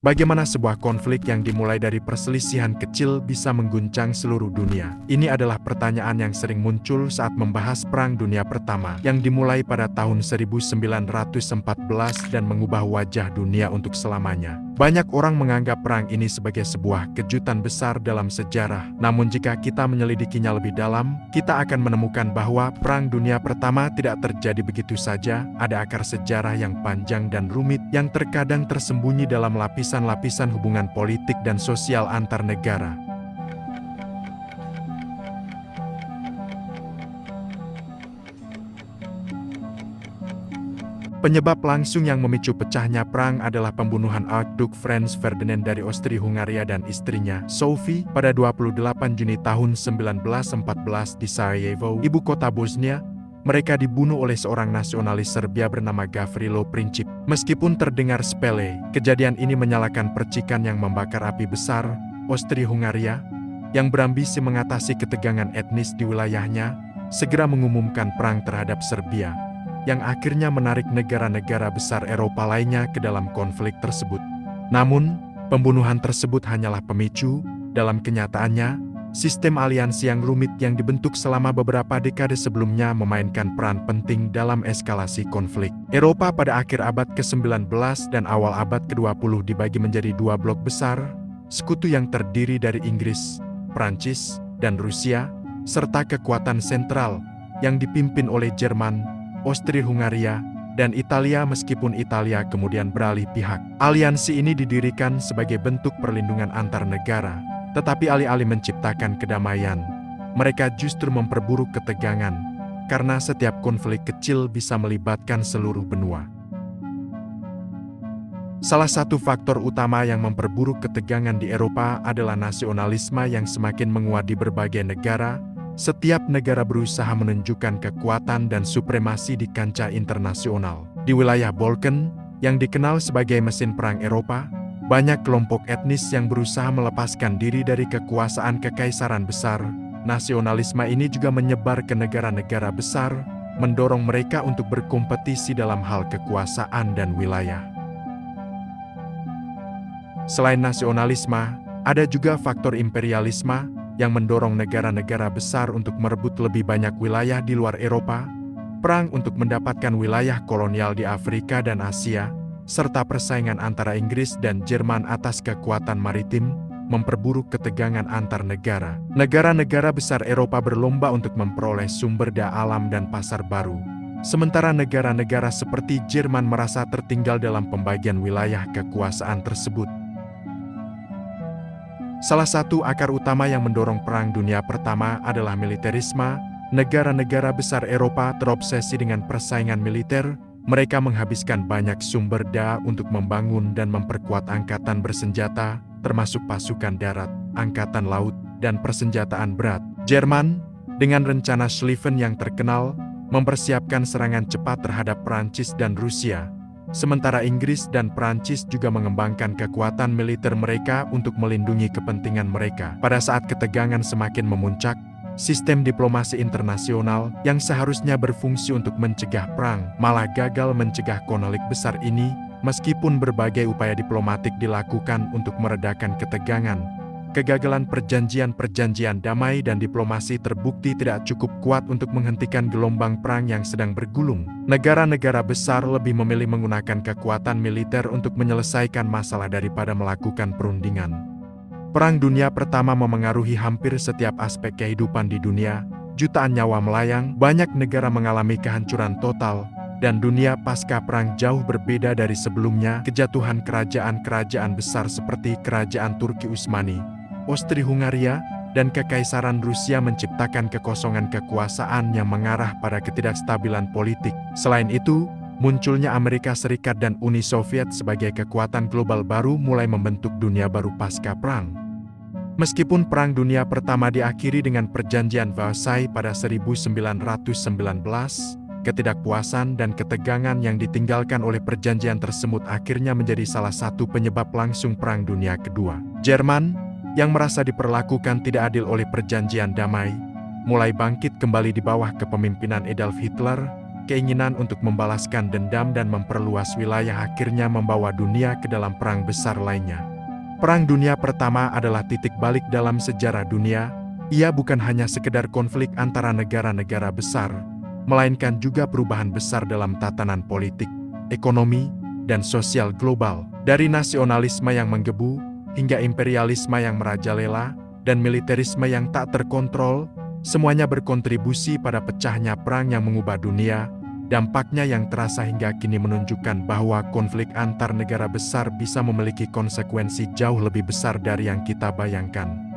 Bagaimana sebuah konflik yang dimulai dari perselisihan kecil bisa mengguncang seluruh dunia? Ini adalah pertanyaan yang sering muncul saat membahas Perang Dunia Pertama yang dimulai pada tahun 1914 dan mengubah wajah dunia untuk selamanya. Banyak orang menganggap perang ini sebagai sebuah kejutan besar dalam sejarah. Namun jika kita menyelidikinya lebih dalam, kita akan menemukan bahwa Perang Dunia Pertama tidak terjadi begitu saja. Ada akar sejarah yang panjang dan rumit yang terkadang tersembunyi dalam lapisan-lapisan hubungan politik dan sosial antar negara. Penyebab langsung yang memicu pecahnya perang adalah pembunuhan Archduke Franz Ferdinand dari Austria-Hungaria dan istrinya, Sophie, pada 28 Juni tahun 1914 di Sarajevo, ibu kota Bosnia. Mereka dibunuh oleh seorang nasionalis Serbia bernama Gavrilo Princip. Meskipun terdengar sepele, kejadian ini menyalakan percikan yang membakar api besar. Austria-Hungaria, yang berambisi mengatasi ketegangan etnis di wilayahnya, segera mengumumkan perang terhadap Serbia, yang akhirnya menarik negara-negara besar Eropa lainnya ke dalam konflik tersebut. Namun, pembunuhan tersebut hanyalah pemicu. Dalam kenyataannya, sistem aliansi yang rumit yang dibentuk selama beberapa dekade sebelumnya memainkan peran penting dalam eskalasi konflik. Eropa pada akhir abad ke-19 dan awal abad ke-20 dibagi menjadi dua blok besar, sekutu yang terdiri dari Inggris, Prancis, dan Rusia, serta kekuatan sentral yang dipimpin oleh Jerman, Austria-Hungaria, dan Italia. Meskipun Italia kemudian beralih pihak, aliansi ini didirikan sebagai bentuk perlindungan antar negara, tetapi alih-alih menciptakan kedamaian, mereka justru memperburuk ketegangan, karena setiap konflik kecil bisa melibatkan seluruh benua. Salah satu faktor utama yang memperburuk ketegangan di Eropa adalah nasionalisme yang semakin menguat di berbagai negara. Setiap negara berusaha menunjukkan kekuatan dan supremasi di kancah internasional. Di wilayah Balkan, yang dikenal sebagai mesin perang Eropa, banyak kelompok etnis yang berusaha melepaskan diri dari kekuasaan kekaisaran besar. Nasionalisme ini juga menyebar ke negara-negara besar, mendorong mereka untuk berkompetisi dalam hal kekuasaan dan wilayah. Selain nasionalisme, ada juga faktor imperialisme yang mendorong negara-negara besar untuk merebut lebih banyak wilayah di luar Eropa, perang untuk mendapatkan wilayah kolonial di Afrika dan Asia, serta persaingan antara Inggris dan Jerman atas kekuatan maritim, memperburuk ketegangan antar negara. Negara-negara besar Eropa berlomba untuk memperoleh sumber daya alam dan pasar baru, sementara negara-negara seperti Jerman merasa tertinggal dalam pembagian wilayah kekuasaan tersebut. Salah satu akar utama yang mendorong Perang Dunia Pertama adalah militerisme. Negara-negara besar Eropa terobsesi dengan persaingan militer. Mereka menghabiskan banyak sumber daya untuk membangun dan memperkuat angkatan bersenjata, termasuk pasukan darat, angkatan laut, dan persenjataan berat. Jerman, dengan rencana Schlieffen yang terkenal, mempersiapkan serangan cepat terhadap Prancis dan Rusia. Sementara Inggris dan Prancis juga mengembangkan kekuatan militer mereka untuk melindungi kepentingan mereka. Pada saat ketegangan semakin memuncak, sistem diplomasi internasional yang seharusnya berfungsi untuk mencegah perang malah gagal mencegah konflik besar ini. Meskipun berbagai upaya diplomatik dilakukan untuk meredakan ketegangan, kegagalan perjanjian-perjanjian damai dan diplomasi terbukti tidak cukup kuat untuk menghentikan gelombang perang yang sedang bergulung. Negara-negara besar lebih memilih menggunakan kekuatan militer untuk menyelesaikan masalah daripada melakukan perundingan. Perang Dunia Pertama memengaruhi hampir setiap aspek kehidupan di dunia. Jutaan nyawa melayang, banyak negara mengalami kehancuran total, dan dunia pasca perang jauh berbeda dari sebelumnya. Kejatuhan kerajaan-kerajaan besar seperti Kerajaan Turki Utsmani, Austria-Hungaria, dan Kekaisaran Rusia menciptakan kekosongan kekuasaan yang mengarah pada ketidakstabilan politik. Selain itu, munculnya Amerika Serikat dan Uni Soviet sebagai kekuatan global baru mulai membentuk dunia baru pasca perang. Meskipun Perang Dunia Pertama diakhiri dengan Perjanjian Versailles pada 1919, ketidakpuasan dan ketegangan yang ditinggalkan oleh perjanjian tersebut akhirnya menjadi salah satu penyebab langsung Perang Dunia Kedua. Jerman, yang merasa diperlakukan tidak adil oleh perjanjian damai, mulai bangkit kembali di bawah kepemimpinan Adolf Hitler. keinginan untuk membalaskan dendam dan memperluas wilayah akhirnya membawa dunia ke dalam perang besar lainnya. Perang Dunia Pertama adalah titik balik dalam sejarah dunia. Ia bukan hanya sekedar konflik antara negara-negara besar, melainkan juga perubahan besar dalam tatanan politik, ekonomi, dan sosial global. Dari nasionalisme yang menggebu, hingga imperialisme yang merajalela, dan militerisme yang tak terkontrol, semuanya berkontribusi pada pecahnya perang yang mengubah dunia. Dampaknya yang terasa hingga kini menunjukkan bahwa konflik antar negara besar bisa memiliki konsekuensi jauh lebih besar dari yang kita bayangkan.